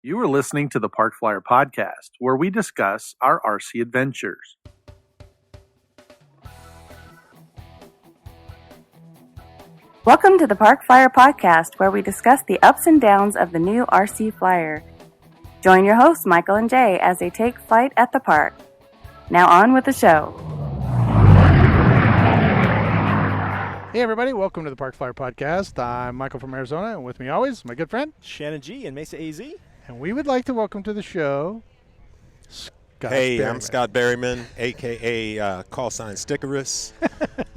You are listening to the Park Flyer Podcast, where we discuss our RC adventures. Welcome to the Park Flyer Podcast, where we discuss the ups and downs of the new RC Flyer. Join your hosts, Michael and Jay, as they take flight at the park. Now on with the show. Hey everybody, welcome to the Park Flyer Podcast. I'm Michael from Arizona, and with me always, my good friend Shannon G and Mesa AZ. And we would like to welcome to the show Scott Hey, Berryman. I'm Scott Berryman, a.k.a. call sign Stickerus.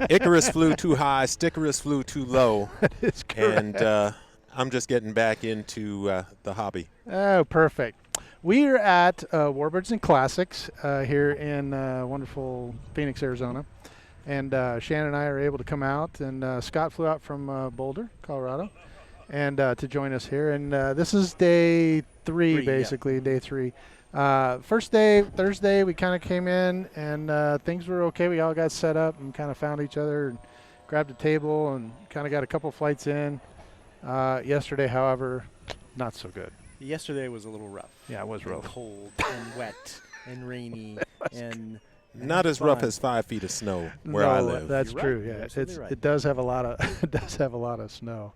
Icarus flew too high, Stickerus flew too low. That is correct. And I'm just getting back into the hobby. Oh, perfect. We are at Warbirds and Classics here in wonderful Phoenix, Arizona. And Shannon and I are able to come out, and Scott flew out from Boulder, Colorado, and to join us here. And this is day three, basically, day three. First day, Thursday, we kind of came in, and things were okay. We all got set up and kind of found each other and grabbed a table and kind of got a couple flights in. Yesterday, however, not so good. Yesterday was a little rough. Yeah, it was rough. Cold and wet and rainy and Not as rough as 5 feet of snow where I live. That's You're true. right. Yeah, You're absolutely right. it does have a lot of snow.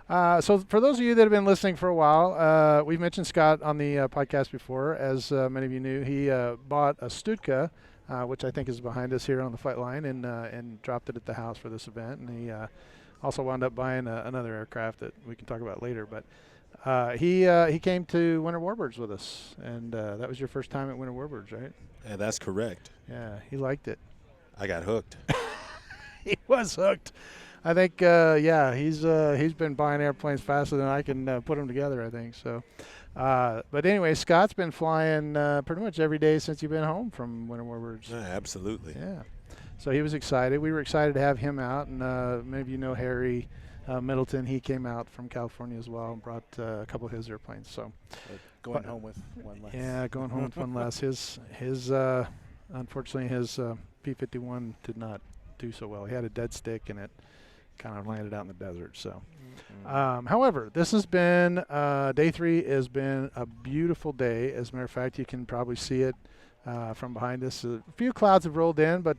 So for those of you that have been listening for a while, we've mentioned Scott on the podcast before. As many of you knew, he bought a Stutka, which I think is behind us here on the flight line, and dropped it at the house for this event. And he also wound up buying another aircraft that we can talk about later. But he came to Winter Warbirds with us, and that was your first time at Winter Warbirds, right? Yeah, that's correct. Yeah, he liked it. I got hooked. He was hooked. I think, he's been buying airplanes faster than I can put them together, I think. So, but anyway, Scott's been flying pretty much every day since you've been home from Winter Warbirds. Yeah, absolutely. Yeah. So he was excited. We were excited to have him out, and many of you know Harry Middleton. He came out from California as well and brought a couple of his airplanes. So going home with one less. yeah, going home with one less. His unfortunately his P-51 did not do so well. He had a dead stick, and it kind of landed out in the desert. So, however, this has been day three has been a beautiful day. As a matter of fact, you can probably see it from behind us. A few clouds have rolled in, but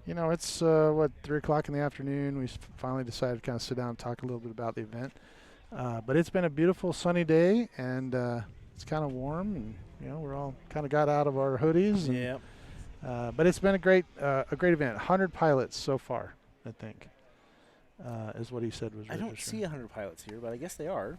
it's 3 o'clock in the afternoon. We finally decided to kind of sit down and talk a little bit about the event. But it's been a beautiful sunny day, and it's kind of warm, and we're all kind of got out of our hoodies. And, Yeah. but it's been a great event. 100 pilots so far, I think, is what he said was. I don't see 100 pilots here, but I guess they are.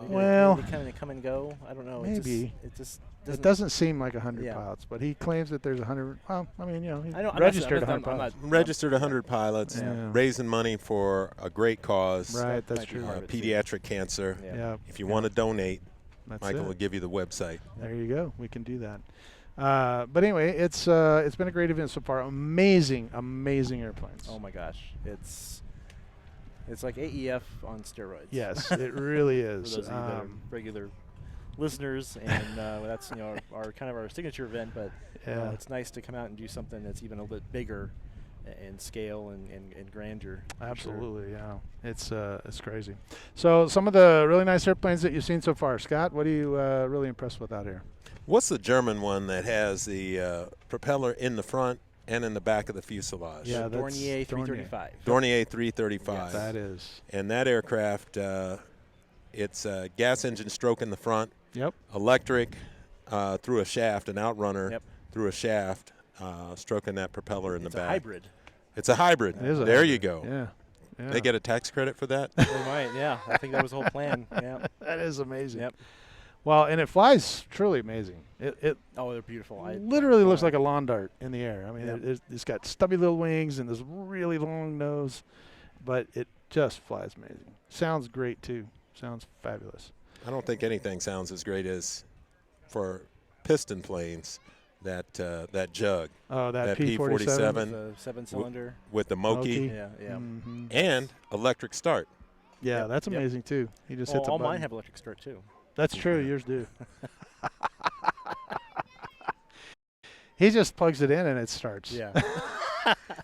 Maybe Well, they kind of come and go. I don't know. maybe. It just It doesn't seem like 100 Yeah. pilots, but he claims that there's 100. Well, I mean, he I don't. registered I'm 100 not, pilots. Registered 100 pilots, Yeah. raising money for a great cause, Right, that's might be true. part of it, too. pediatric cancer. Yeah. Yeah, If you want to donate, that's Michael it. will give you the website. There you go. We can do that. But anyway, it's been a great event so far. Amazing airplanes. Oh my gosh, it's like AEF on steroids. Yes, it really For is. those of you that are regular listeners, and that's our kind of our signature event. But Yeah. it's nice to come out and do something that's even a little bit bigger in scale and grandeur. for sure. Absolutely, yeah. It's crazy. So some of the really nice airplanes that you've seen so far, Scott, what are you really impressed with out here? What's the German one that has the propeller in the front and in the back of the fuselage? Yeah, that's Dornier 335. Dornier 335. That is. And that aircraft, it's a gas engine stroke in the front, Yep. electric through a shaft, an outrunner Yep. through a shaft, stroking that propeller in It's the a back. hybrid. It's a hybrid. It is a there hybrid. you go. Yeah. Yeah. They get a tax credit for that? They might, yeah. I think that was the whole plan. Yeah. That is amazing. Yep. Well, and it flies truly amazing. It Oh, they're beautiful. literally looks like a lawn dart in the air. I mean, Yep. it's got stubby little wings and this really long nose, but it just flies amazing. Sounds great, too. Sounds fabulous. I don't think anything sounds as great as, for piston planes, that jug Oh, that That P-47. P-47. The 7-cylinder. with the Moki Yeah, yeah. Mhm. and electric start. Yeah, Yep, that's yep. amazing, too. He just Well, hits a all button. mine have electric start too. That's true. Yours do. He just plugs it in and it starts. Yeah.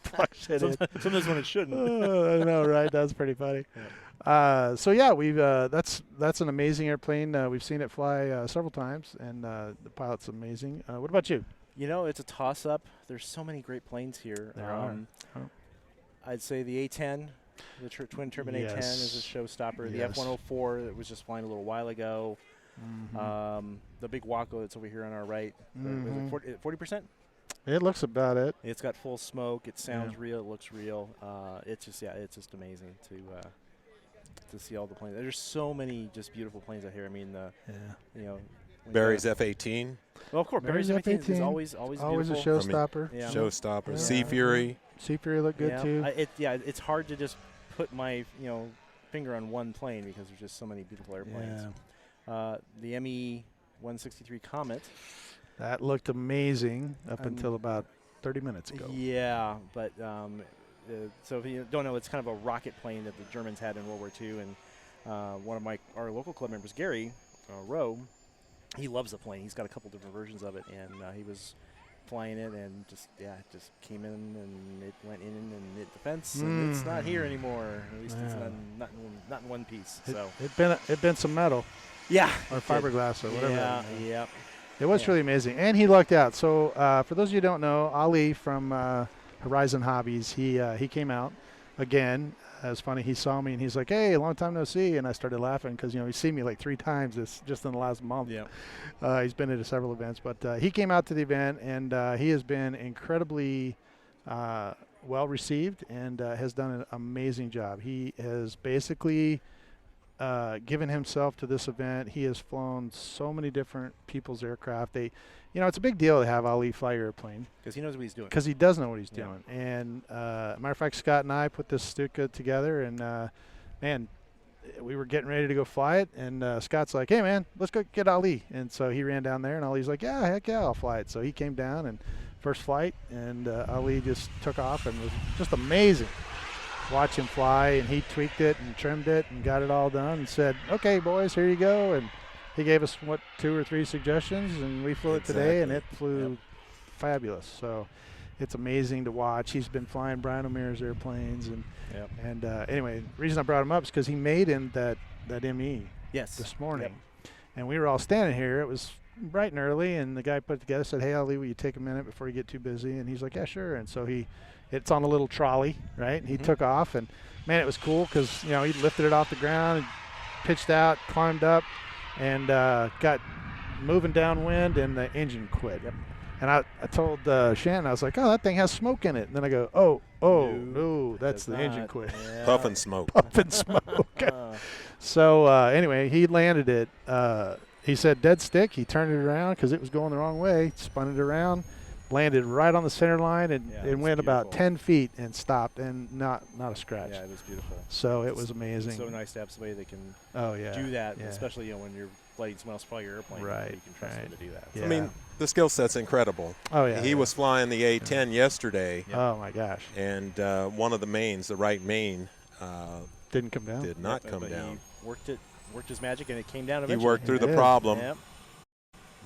Plugs it in. Sometimes when it shouldn't. I know, right? That's pretty funny. So yeah, we've that's an amazing airplane. We've seen it fly several times, and the pilot's amazing. What about you? You know, it's a toss-up. There's so many great planes here. There are. I'd say the A10, the twin turbine A10 is a showstopper. Yes. The F-104 that was just flying a little while ago. Mm-hmm. The big Waco that's over here on our right. Mhm. 40%? It looks about it. It's got full smoke. It sounds real. It looks real. It's just amazing to see all the planes. There's so many just beautiful planes out here. I mean, you know, Barry's F-18. Well, of course, Barry's F-18 is always always beautiful. a showstopper. Yeah. Showstopper. Yeah. Sea Fury. Sea Fury looked good too. It's hard to just put my finger on one plane because there's just so many beautiful airplanes. Yeah. The ME-163 Comet. That looked amazing up until about 30 minutes ago. Yeah, but so if you don't know, it's kind of a rocket plane that the Germans had in World War II, and one of our local club members, Gary Rowe, he loves the plane. He's got a couple different versions of it, and he was flying it and just came in and it went in and hit the fence, and it's not here anymore. At least it's not in one piece. So It been some metal. Yeah. Or fiberglass or whatever. Yeah. It was really amazing, and he lucked out. So for those of you who don't know, Ali from Horizon Hobbies, he came out again. It was funny. He saw me and he's like, "Hey, long time no see," and I started laughing because he's seen me like 3 times just in the last month. Yeah. He's been to several events, but he came out to the event and he has been incredibly well received and has done an amazing job. He has basically given himself to this event. He has flown so many different people's aircraft. It's a big deal to have Ali fly your airplane. Because he knows what he's doing. Because he does know what he's doing. And matter of fact, Scott and I put this Stuka together, and man, we were getting ready to go fly it, and Scott's like, "Hey man, let's go get Ali." And so he ran down there, and Ali's like, "Yeah, heck yeah, I'll fly it." So he came down and first flight, and Ali just took off and was just amazing. Watch him fly, and he tweaked it and trimmed it and got it all done and said, "Okay, boys, here you go." And he gave us 2 or 3 suggestions, and we flew it today, and it flew fabulous. So it's amazing to watch. He's been flying Brian O'Meara's airplanes, and anyway, the reason I brought him up is because he made in that ME this morning, and we were all standing here. It was bright and early, and the guy put it together, said, "Hey, Ali, will you take a minute before you get too busy?" And he's like, "Yeah, sure." And so it's on a little trolley, right? And he took off, and man, it was cool because he lifted it off the ground, and pitched out, climbed up, and got moving downwind, and the engine quit. And I told Shannon, I was like, "Oh, that thing has smoke in it." And then I go, "Oh, no, that's the engine quit." Yeah. Puffing smoke. Puffing smoke. So anyway, he landed it. He said dead stick. He turned it around because it was going the wrong way, spun it around, landed right on the center line, and it went about 10 feet and stopped, and not a scratch. Yeah, it was beautiful. So it was amazing. It's so nice to have somebody that can do that, especially when you're flying someone else fly your airplane. Right. You can trust them to do that. Yeah. I mean, the skill set's incredible. Oh, yeah. He was flying the A10 yesterday. Yeah. Oh, my gosh. And one of the mains, the right main, didn't come down. Did not come down. He worked his magic, and it came down eventually. He worked through the problem. Yep.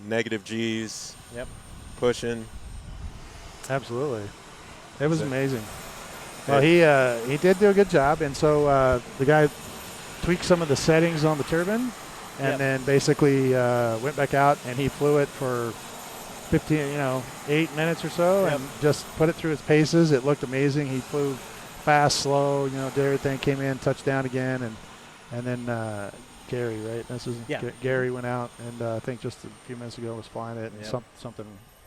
Negative G's. Yep. Pushing. Absolutely. It was amazing. Well, he did do a good job, and so the guy tweaked some of the settings on the turbine, and then basically went back out, and he flew it for 8 minutes or so, and just put it through its paces. It looked amazing. He flew fast, slow, did everything, came in, touched down again, and then Gary, right? Gary went out, and I think just a few minutes ago was flying it, and something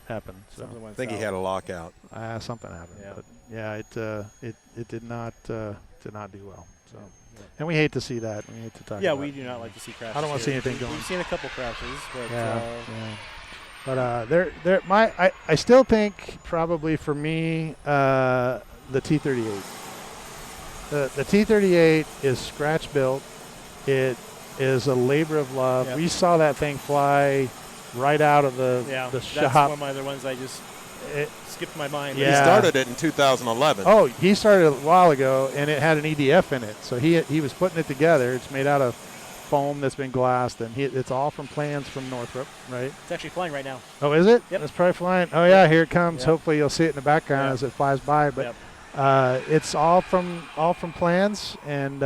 happened. So I think he had a lockout. Something happened, but it did not do well. So, and we hate to see that. We hate to talk. Yeah, we do not like to see crashes. I don't want to see anything going. We've seen a couple crashes, but But I still think probably for me the T-38. The T-38 is scratch built. It is a labor of love. Yep. We saw that thing fly right out of the shop. That's one of my other ones. It skipped my mind. Yeah. He started it in 2011. Oh, he started a while ago, and it had an EDF in it. So he was putting it together. It's made out of foam that's been glassed, and it's all from plans from Northrop, right? It's actually flying right now. Oh, is it? Yep. It's probably flying. Oh, yeah, here it comes. Hopefully you'll see it in the background as it flies by. But it's all from plans, and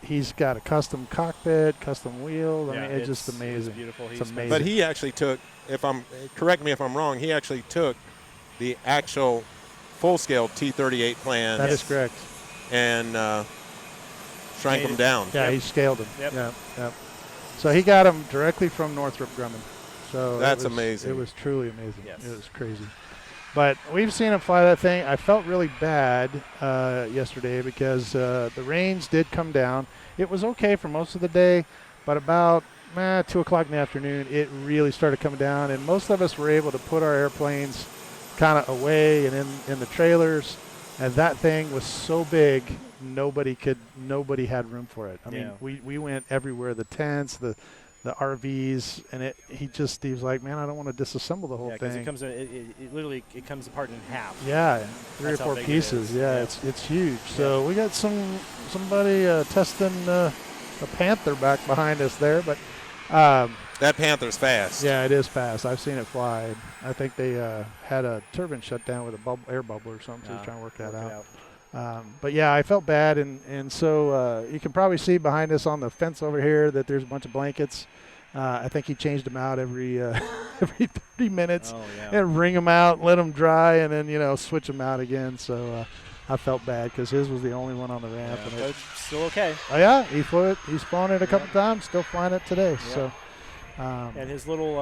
he's got a custom cockpit, custom wheels. I mean, it's just amazing. It's beautiful. It's amazing. But he actually took, correct me if I'm wrong, he actually took the actual full-scale T-38 plans. That is correct. And shrank them down. Yeah, he scaled them. Yep. Yep. So he got them directly from Northrop Grumman. So that's amazing. It was truly amazing. Yes. It was crazy. But we've seen him fly that thing. I felt really bad yesterday because the rains did come down. It was okay for most of the day, but about 2 o'clock in the afternoon, it really started coming down, and most of us were able to put our airplanes kind of away and in the trailers, and that thing was so big, nobody had room for it. I mean, we went everywhere, the tents, the RVs, and he was like, man, I don't want to disassemble the whole thing. It comes it literally comes apart in half. Yeah, 3 or 4 pieces. Yeah, it's huge. So we got somebody testing a Panther back behind us there, but that Panther's fast. Yeah, it is fast. I've seen it fly. I think they had a turbine shut down with air bubble or something, so he's trying to work that out. But yeah, I felt bad, and so you can probably see behind us on the fence over here that there's a bunch of blankets. I think he changed them out every 30 minutes and wring them out, let them dry, and then switch them out again. So I felt bad because his was the only one on the ramp. Yeah, but it's still okay. Oh yeah, he flew it. He's flown it a couple times. Still flying it today. Yeah. So. And his little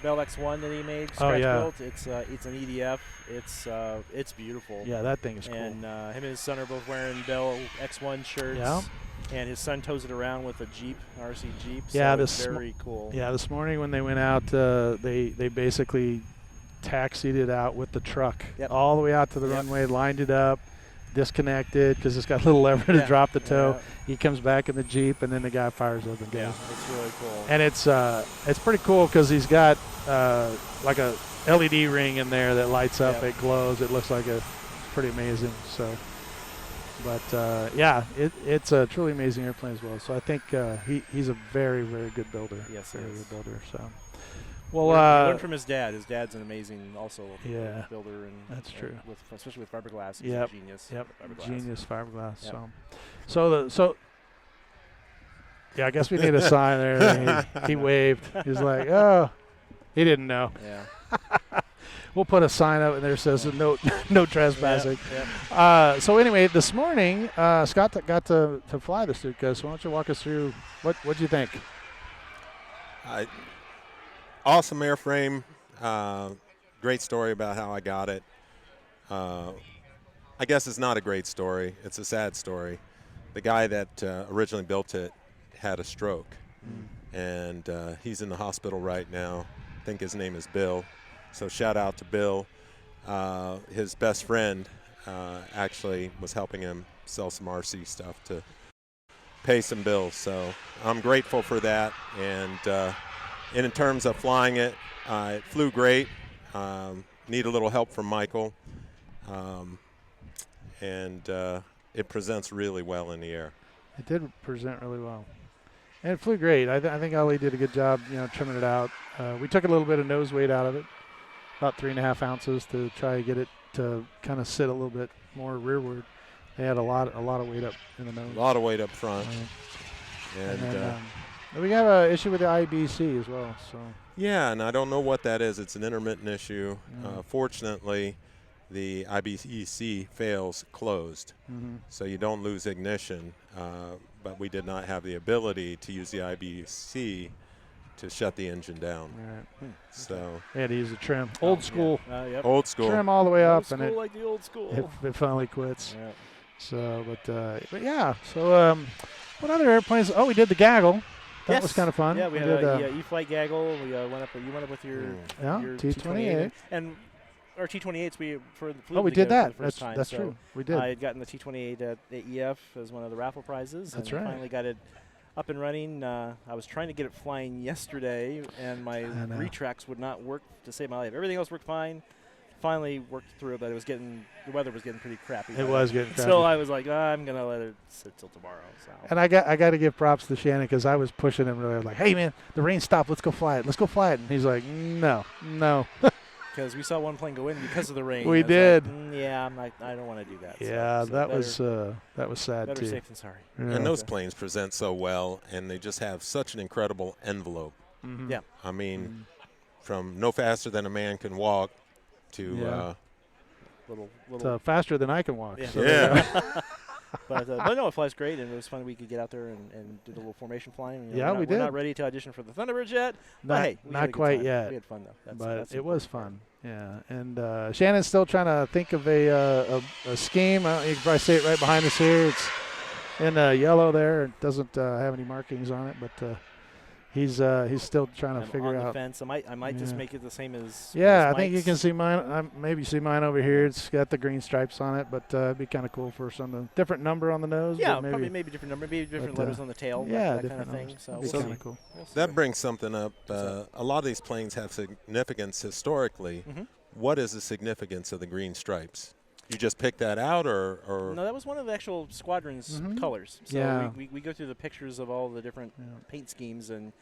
Bell X1 that he made, scratch built. It's an EDF. It's beautiful. Yeah, that thing is cool. And him and his son are both wearing Bell X1 shirts. Yeah. And his son tows it around with a Jeep, RC Jeep. Yeah, so it's very cool. Yeah, this morning when they went out, they basically taxied it out with the truck all the way out to the runway, lined it up, disconnected because it's got a little lever to drop the tow. He comes back in the Jeep, and then the guy fires up and goes. Yeah, it's really cool. And it's pretty cool because he's got like a LED ring in there that lights up. It glows. It looks like it's pretty amazing. So, but it's a truly amazing airplane as well. So I think he's a very, very good builder. Yes, very good builder. So. Well, we learned from his dad. His dad's an amazing builder, and that's true. Especially with fiberglass, he's a genius. Fiberglass. Genius fiberglass. Yep. So I guess we need a sign there. He waved. He's like, oh, he didn't know. Yeah. We'll put a sign up and there says no trespassing. So anyway, this morning Scott got to fly the Stuka. So why don't you walk us through what do you think? Awesome airframe. Great story about how I got it. I guess it's not a great story. It's a sad story. The guy that originally built it had a stroke, and he's in the hospital right now. I think his name is Bill. So shout out to Bill. His best friend actually was helping him sell some RC stuff to pay some bills. So I'm grateful for that. And in terms of flying it, it flew great. Need a little help from Michael. And it presents really well in the air. It did present really well. And it flew great. I think Ali did a good job, trimming it out. We took a little bit of nose weight out of it, about 3.5 ounces, to try to get it to kind of sit a little bit more rearward. They had a lot of weight up in the nose. A lot of weight up front. And then, we have an issue with the IBC as well. So. Yeah, and I don't know what that is. It's an intermittent issue. Fortunately, the IBC fails closed, so you don't lose ignition. But we did not have the ability to use the IBC to shut the engine down. Right. So they had to use the trim. Old school. Old school. Trim all the way up, and like the old school. It finally quits. Yeah. So, but yeah. So, what other airplanes? Oh, we did the gaggle. That was kind of fun. Yeah, we had a E-Flight gaggle. We went up with your T-28 and our T-28s. We did that. For the first time. That's true. We did. I had gotten the T-28 at AEF as one of the raffle prizes. That's and finally got it up and running. I was trying to get it flying yesterday, and my retracts would not work to save my life. Everything else worked fine. Finally worked through it, but the weather was getting pretty crappy. It was getting crappy. So I was like, I'm gonna let it sit till tomorrow. So. And I got to give props to Shannon because I was pushing him really like, hey man, the rain stopped. Let's go fly it. And he's like, no. because we saw one plane go in because of the rain. We I was did. Like, yeah, I don't want to do that. Yeah, so that better, was sad better too. safe than sorry. Yeah. And those planes present so well, and they just have such an incredible envelope. Mm-hmm. Yeah. I mean, from no faster than a man can walk to Little faster than I can walk. Yeah. So yeah. but no, it flies great, and it was fun. We could get out there and do the little formation flying. Yeah, we did. We're not ready to audition for the Thunderbirds yet. But Not, hey, we had a not good quite time. yet. We had fun though. But it was fun. Yeah, and Shannon's still trying to think of a scheme. You can probably see it right behind us here. It's in yellow there. It doesn't have any markings on it, but he's still trying to figure on out. The fence. I might just make it the same as. Yeah, as I think you Mike's. can see mine. Maybe see mine over here. It's got the green stripes on it, but it'd be kind of cool for some different number on the nose. Yeah, but maybe different number, maybe different but, letters on the tail. Yeah, that kind different of thing. numbers. So That'd be we'll kind of see. cool. That brings something up. A lot of these planes have significance historically. Mhm. What is the significance of the green stripes? You just picked that out, or No, that was one of the actual squadron's colors. So Yeah. we go through the pictures of all the different paint schemes and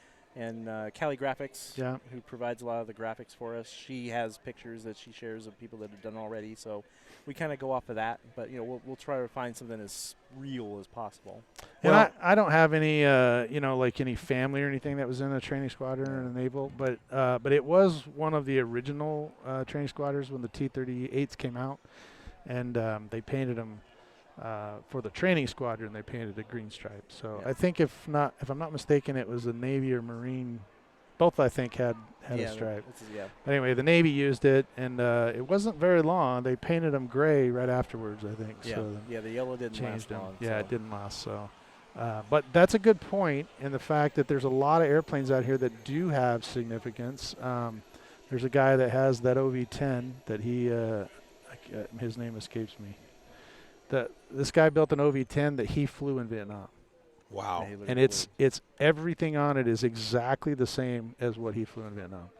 Cali Graphics, who provides a lot of the graphics for us. She has pictures that she shares of people that have done already. So we kind of go off of that. But we'll try to find something as real as possible. And I don't have any, like any family or anything that was in a training squadron or a naval, but it was one of the original training squadrons when the T-38s came out, and they painted them for the training squadron. They painted a green stripe. So I think if I'm not mistaken, it was the Navy or Marine. Both I think had a stripe. Anyway, the Navy used it, and it wasn't very long. They painted them gray right afterwards, I think. Yeah, so the yellow didn't last them. long. Yeah, so. it didn't last. So, but that's a good point in the fact that there's a lot of airplanes out here that do have significance. There's a guy that has that OV-10 that his name escapes me. This guy built an OV-10 that he flew in Vietnam. wow. And it's everything on it is exactly the same as what he flew in Vietnam.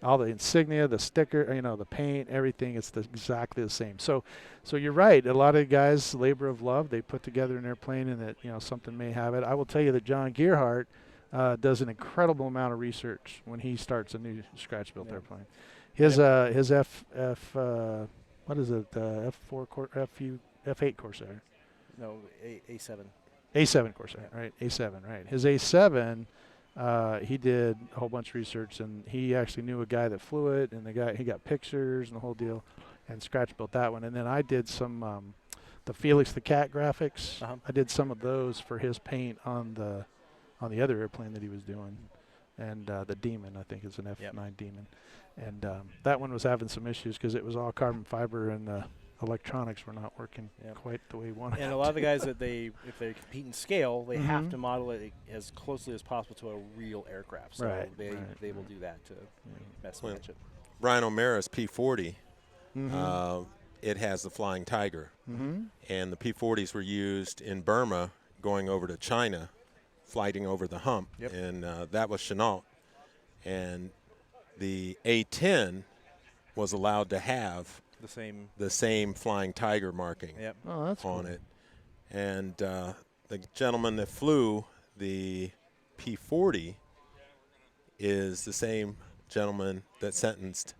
All the insignia, the sticker, the paint, everything, it's exactly the same. So you're right. A lot of guys, labor of love, they put together an airplane and that, something may have it. I will tell you that John Gearhart does an incredible amount of research when he starts a new scratch-built airplane. His what is it? F8 Corsair. No, A7. A7 Corsair, right? A7, right. His A7, he did a whole bunch of research, and he actually knew a guy that flew it, and he got pictures and the whole deal, and scratch built that one. And then I did some the Felix the Cat graphics. I did some of those for his paint on the other airplane that he was doing, and the Demon, I think it's an F9 Demon, and that one was having some issues because it was all carbon fiber and the electronics were not working quite the way we wanted. And a lot of the guys if they compete in scale, they have to model it as closely as possible to a real aircraft. So they will do that to best match it. Brian O'Mara's P-40, it has the Flying Tiger. And the P-40s were used in Burma going over to China, flying over the hump. And that was Chenault. And the A-10 was allowed to have the same Flying Tiger marking on cool. it. And the gentleman that flew the P-40 is the same gentleman that sentenced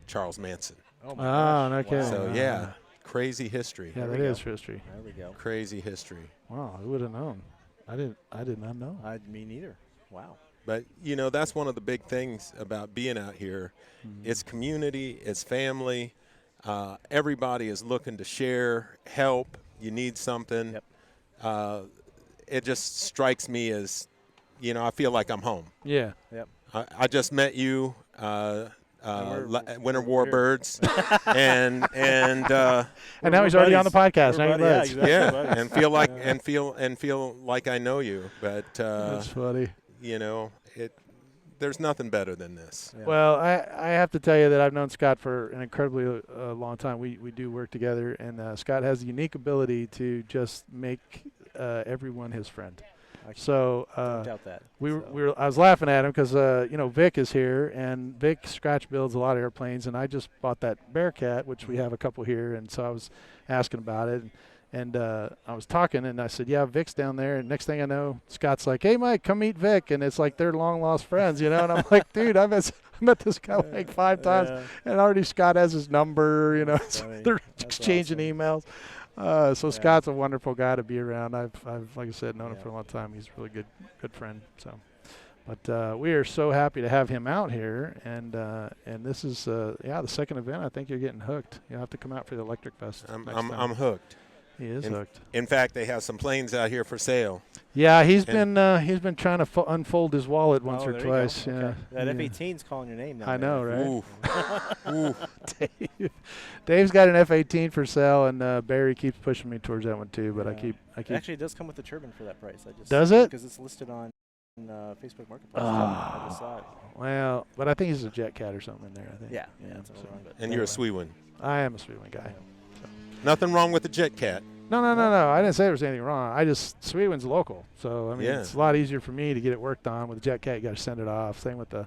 Charles Manson. Oh, my gosh. No kidding. So, crazy history. Yeah, that is history. There we go. Crazy history. Wow, I would have known. I did not know. Me neither. Wow. But, that's one of the big things about being out here. It's community, it's family. Everybody is looking to share, help. You need something. It just strikes me as, I feel like I'm home. Yeah. Yep. I just met you, Winter Warbirds, and now he's already on the podcast. Now Exactly. and feel like I know you. But that's funny. There's nothing better than this. Yeah. Well, I have to tell you that I've known Scott for an incredibly long time. We do work together, and Scott has the unique ability to just make everyone his friend. Don't doubt that. I was laughing at him because Vic is here, and Vic scratch builds a lot of airplanes, and I just bought that Bearcat, which we have a couple here, and so I was asking about it. And I was talking, and I said, yeah, Vic's down there. And next thing I know, Scott's like, hey, Mike, come meet Vic. And it's like they're long-lost friends, And I'm like, dude, I met this guy like 5 times. And already Scott has his number, They're exchanging emails. So Scott's a wonderful guy to be around. I've like I said, known him for a long time. He's a really good friend. So, but we are so happy to have him out here, and this is the second event. I think you're getting hooked. You'll have to come out for the Electric Fest. I'm hooked. He is hooked. In fact, they have some planes out here for sale. Yeah, he's been trying to unfold his wallet once or twice. Yeah, okay. That F-18's calling your name now. I know, right? Ooh. Dave's got an F-18 for sale, and Barry keeps pushing me towards that one too. But I keep. Actually, it does come with the turbine for that price. Does it? Because it's listed on Facebook Marketplace. I just saw it. Well, but I think he's a Jet Cat or something in there. I think. Yeah. That's wrong, and you're a Sweetwin. I am a Sweetwin guy. Yeah. Nothing wrong with the Jet Cat. No. I didn't say there was anything wrong. Sweetwin's local, so I mean it's a lot easier for me to get it worked on. With the Jet Cat, you got to send it off. Same with the,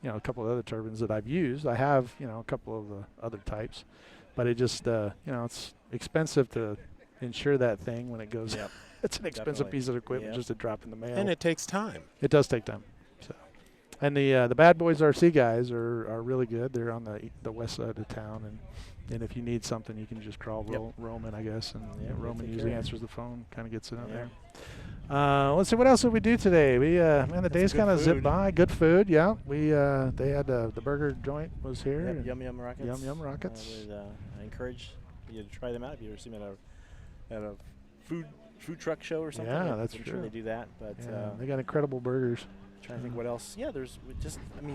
a couple of other turbines that I've used. I have, a couple of the other types, but it just, it's expensive to insure that thing when it goes. Yep. It's an expensive piece of equipment just to drop in the mail. And it takes time. It does take time. So, and the Bad Boys RC guys are really good. They're on the west side of town, and if you need something, you can just call Roman, I guess, and Roman usually answers the phone, kind of gets it out there. Let's see, what else did we do today? We the day's kind of zipped by. Good food, yeah. We they had the burger joint was here. Yum Yum Rockets. Yum Yum Rockets. I encourage you to try them out if you ever see them at a food truck show or something. Yeah, that's true. true. I'm sure they do that, but they got incredible burgers. Trying to think what else. Yeah, there's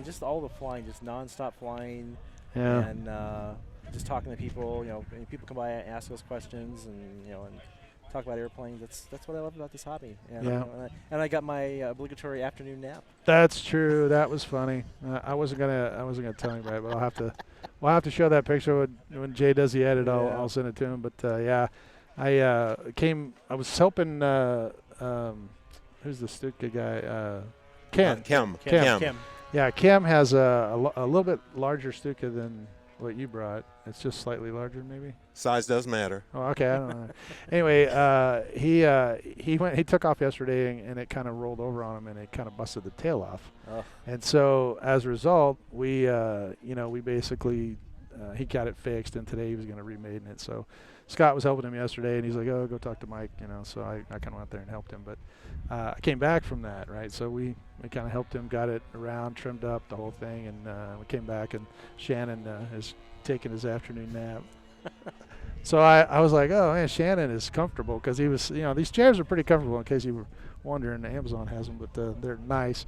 just all the flying, just nonstop flying. Yeah. And just talking to people, and people come by and ask us questions, and and talk about airplanes. That's what I love about this hobby. And I got my obligatory afternoon nap. That's true. That was funny. I wasn't gonna tell anybody, but we'll have to show that picture when Jay does the edit. I'll send it to him. But I was helping who's the Stuka guy? Ken. Kim. Yeah, Kim has a little bit larger Stuka than what you brought. It's just slightly larger, maybe. Size does matter. Oh, okay. I don't know. Anyway, he took off yesterday, and it kind of rolled over on him, and it kind of busted the tail off. Oh. And so as a result, we basically he got it fixed, and today he was going to remake it. So Scott was helping him yesterday, and he's like, "Oh, go talk to Mike," So I kind of went out there and helped him, but I came back from that, right? So we kind of helped him, got it around, trimmed up the whole thing, and we came back, and Shannon is taking his afternoon nap. So I was like, oh man, Shannon is comfortable, because he was, these chairs are pretty comfortable, in case you were wondering. Amazon has them, but they're nice.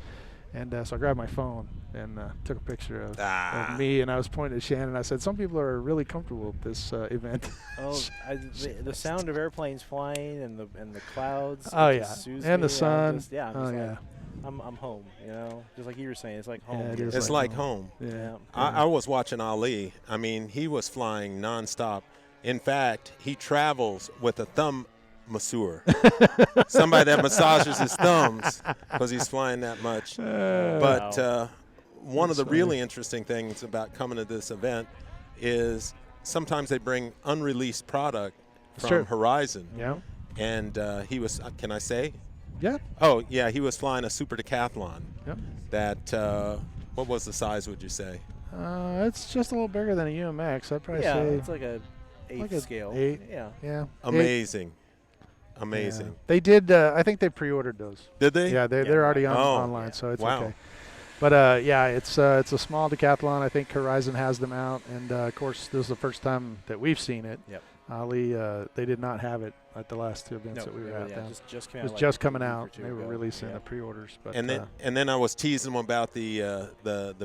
And so I grabbed my phone and took a picture of me, and I was pointing at Shannon. I said, some people are really comfortable at this event. Oh, the sound of airplanes flying and the clouds. Oh yeah, and the sun. I'm home. Just like you were saying, it's like home. Yeah, it's like home. Yeah. I was watching Ali. I mean, he was flying nonstop. In fact, he travels with a thumb masseur, somebody that massages his thumbs because he's flying that much. But one of the really interesting things about coming to this event is sometimes they bring unreleased product from Horizon. Yeah. And he was, can I say? Yeah. Oh, yeah, he was flying a Super Decathlon. Yep. That, what was the size, would you say? It's just a little bigger than a UMX. I'd probably say. It's like a 8 scale. 8. Yeah. Amazing. Yeah. They did. I think they pre-ordered those. Did they? Yeah, they're already online, so it's okay. But it's a small Decathlon. I think Horizon has them out, and of course, this is the first time that we've seen it. Yep. Ali, they did not have it at the last two events that we were at. Just came it was out just coming out. They were releasing the pre-orders. But and then I was teasing them about the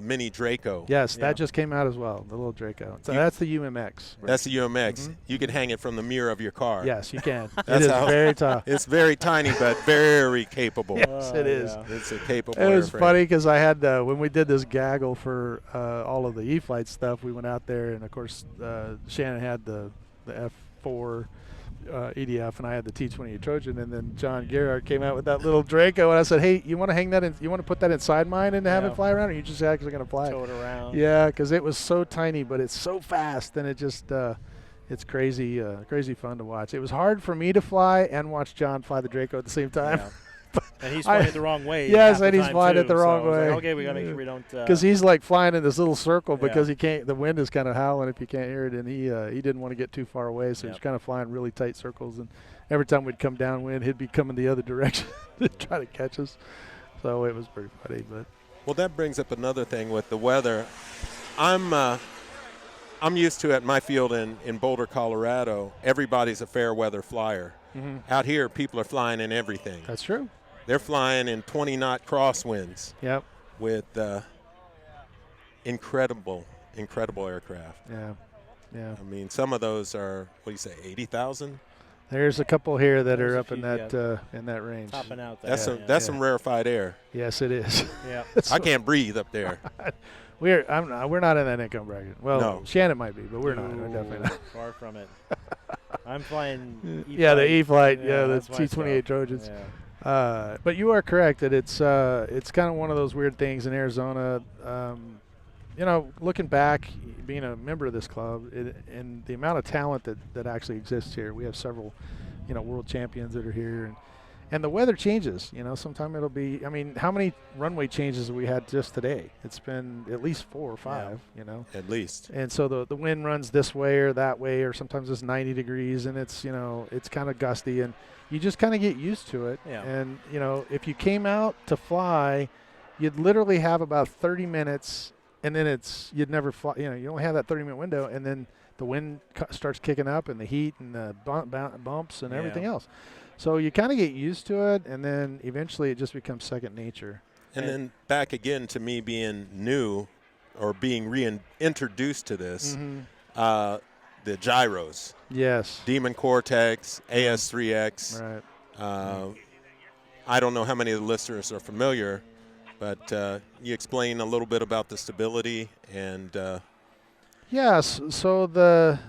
mini Draco. Yes, that just came out as well. The little Draco. So that's the UMX. That's the UMX. You can hang it from the mirror of your car. Yes, you can. It is very tough. It's very tiny, but very capable. Yes, it is. Yeah. It's a capable. It was funny because I had when we did this gaggle for all of the E-Flight stuff. We went out there, and of course Shannon had the F4 EDF, and I had the T-28 Trojan, and then John Gerhardt came out with that little Draco, and I said, hey, you want to hang that in? You want to put that inside mine and have it fly around, or you just actually going to fly tow it around? Yeah, because it was so tiny, but it's so fast, and it just it's crazy, crazy fun to watch. It was hard for me to fly and watch John fly the Draco at the same time. Yeah. And he's flying it the wrong way. Yes, half and the he's time flying too, it the wrong so I was way. like, okay, we gotta make sure we don't. Because he's like flying in this little circle because he can't. The wind is kind of howling if you can't hear it, and he didn't want to get too far away, so he's kind of flying really tight circles. And every time we'd come downwind, he'd be coming the other direction to try to catch us. So it was pretty funny. But well, that brings up another thing with the weather. I'm used to at my field in Boulder, Colorado. Everybody's a fair weather flyer. Mm-hmm. Out here, people are flying in everything. That's true. They're flying in 20-knot crosswinds. Yep. With incredible aircraft. Yeah. Yeah. I mean, some of those are, what do you say, 80,000? There's a couple here that There's are a up in few, that range. topping out there. That's some rarefied air. Yes, it is. Yeah. I can't breathe up there. We're not in that income bracket. Well, No. Shannon might be, but we're not. We're definitely not. Far from it. I'm flying E-Flight. Yeah, the E-Flight. Yeah, Yeah, the that's my T-28 stuff. Trojans. Yeah. But you are correct that it's kind of one of those weird things in Arizona. Looking back, being a member of this club, and the amount of talent that actually exists here. We have several, world champions that are here, and the weather changes. Sometime it'll be. I mean, how many runway changes have we had just today? It's been at least 4 or 5. At least. And so the wind runs this way or that way, or sometimes it's 90 degrees, and it's it's kind of gusty, and you just kind of get used to it. Yeah. And if you came out to fly, you'd literally have about 30 minutes, and then you'd never fly. You only have that 30-minute window, and then the wind starts kicking up, and the heat and the bumps and everything else. So you kind of get used to it, and then eventually it just becomes second nature. And then back again to me being new or being reintroduced to this, the gyros. Yes. Demon Cortex, AS3X. Right. I don't know how many of the listeners are familiar, but you explain a little bit about the stability and. Yes. So the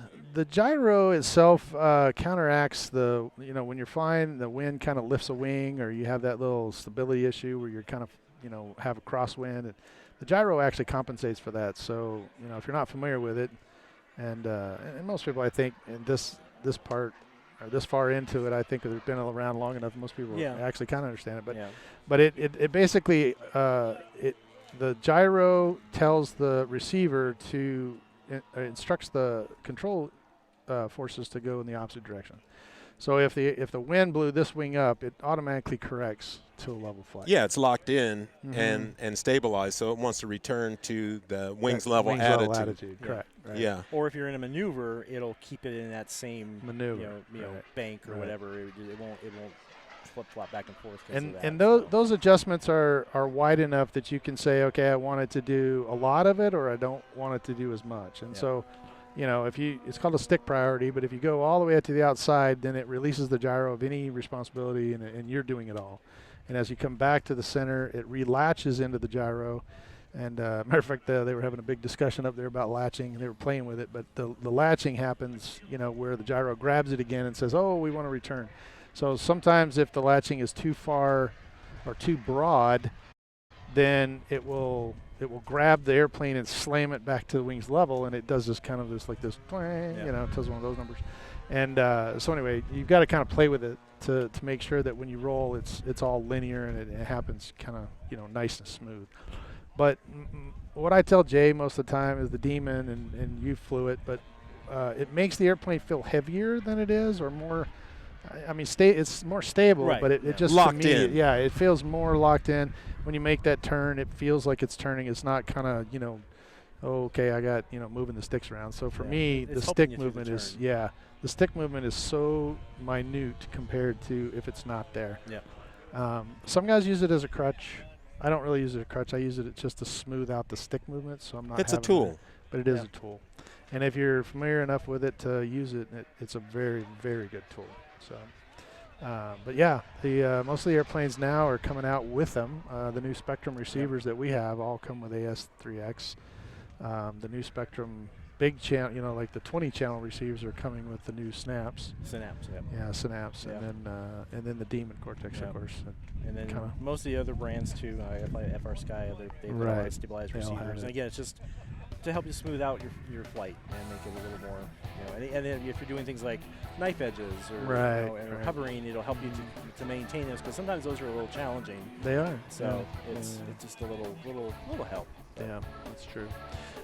gyro itself counteracts when you're flying, the wind kind of lifts a wing, or you have that little stability issue where you're kind of, have a crosswind. And the gyro actually compensates for that. So, if you're not familiar with it, and most people, I think, in this part or this far into it, I think they've been around long enough. Most people actually kind of understand it. But it basically the gyro tells the receiver to instructs the control forces to go in the opposite direction. So if the wind blew this wing up, it automatically corrects to a level flight. Yeah, it's locked in and stabilized, so it wants to return to the wings level attitude. Correct. Right. Yeah. Or if you're in a maneuver, it'll keep it in that same maneuver, bank or whatever. It won't flip flop back and forth. And those adjustments are wide enough that you can say, okay, I want it to do a lot of it, or I don't want it to do as much. And so, it's called a stick priority, but if you go all the way out to the outside, then it releases the gyro of any responsibility, and you're doing it all. And as you come back to the center, it relatches into the gyro. And matter of fact, they were having a big discussion up there about latching. They were playing with it, but the latching happens, where the gyro grabs it again and says, oh, we want to return. So sometimes if the latching is too far or too broad, then it will grab the airplane and slam it back to the wings level, and it does this kind of it does one of those numbers. And so anyway, you've got to kind of play with it to make sure that when you roll, it's all linear and it happens kind of nice and smooth. But what I tell Jay most of the time is the Demon, and you flew it, but it makes the airplane feel heavier than it is, or more. I mean, it's more stable, but it just locked to me, in. Yeah, it feels more locked in. When you make that turn, it feels like it's turning. It's not kind of okay, I got moving the sticks around. So for me, the stick movement the stick movement is so minute compared to if it's not there. Yeah. Some guys use it as a crutch. I don't really use it as a crutch. I use it just to smooth out the stick movement. So I'm not. It's a tool. But it is a tool, and if you're familiar enough with it to use it, it's a very, very good tool. So, but yeah, most of the airplanes now are coming out with them. The new Spectrum receivers that we have all come with AS3X. The new Spectrum big channel, like the 20-channel receivers are coming with the new Synapse. Synapse, Yeah, Synapse, and then the Demon Cortex, of course. And then most of the other brands too, FR Sky, they have stabilized receivers. And again, it's just to help you smooth out your flight and make it a little more, and then if you're doing things like knife edges or, or hovering, it'll help you to maintain those, because sometimes those are a little challenging. They are. So it's just a little help. Yeah, that's true.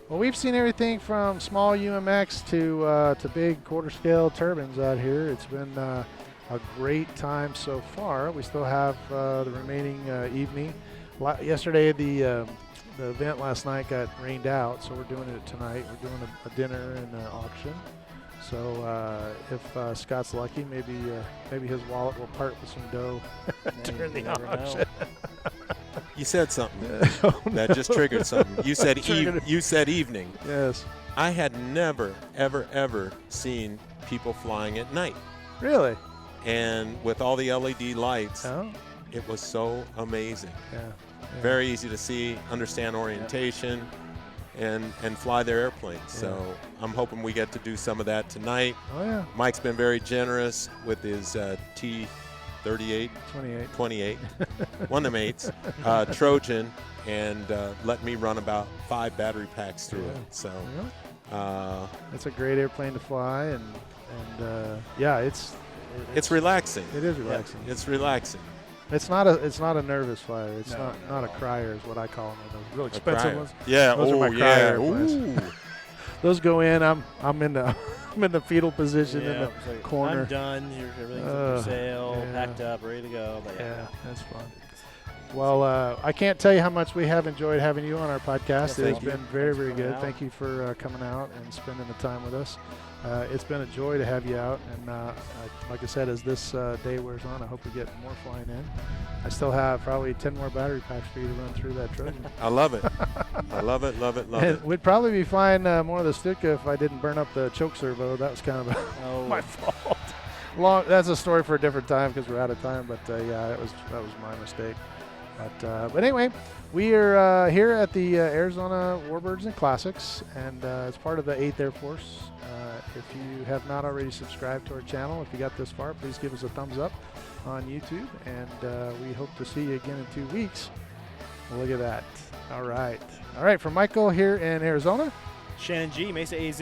Well, we've seen everything from small UMX to big quarter scale turbines out here. It's been a great time so far. We still have the remaining evening. Yesterday, the event last night got rained out, so we're doing it tonight. We're doing a dinner and an auction. So if Scott's lucky, maybe his wallet will part with some dough during the auction. You said something that just triggered something. You said evening. Yes. I had never, ever seen people flying at night. Really? And with all the LED lights, it was so amazing. Yeah. Very easy to see, understand orientation, and fly their airplanes. Yeah. So I'm hoping we get to do some of that tonight. Oh, yeah. Mike's been very generous with his T-38, 28, one of them 8s, Trojan, and let me run about 5 battery packs through it. So it's a great airplane to fly, and it's relaxing. It is relaxing. It's relaxing. It's not a nervous flyer. It's not a crier is what I call them. Those real expensive ones. Yeah. Those are my crier Ooh. Those go in. I'm in the fetal position in the corner. I'm done. Everything's for sale, packed up, ready to go. But that's fun. Well, I can't tell you how much we have enjoyed having you on our podcast. It has been very, very good. Thank you for coming out and spending the time with us. It's been a joy to have you out, and like I said, as this day wears on, I hope we get more flying in. I still have probably 10 more battery packs for you to run through that Trojan. I love it. I love it. We'd probably be flying more of the Stuka if I didn't burn up the choke servo. That was kind of my fault. That's a story for a different time because we're out of time, but that was my mistake. But anyway, we are here at the Arizona Warbirds and Classics, and as part of the 8th Air Force. If you have not already subscribed to our channel, if you got this far, please give us a thumbs up on YouTube, and we hope to see you again in 2 weeks. Look at that. All right. From Michael here in Arizona. Shannon G, Mesa AZ.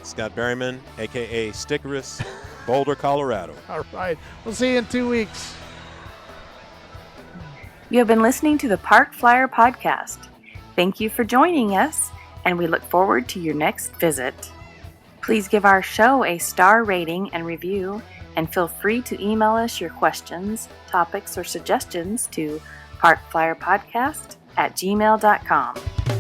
Scott Berryman, a.k.a. Stickerus, Boulder, Colorado. All right. We'll see you in 2 weeks. You have been listening to the Park Flyer Podcast. Thank you for joining us, and we look forward to your next visit. Please give our show a star rating and review, and feel free to email us your questions, topics, or suggestions to parkflyerpodcast@gmail.com.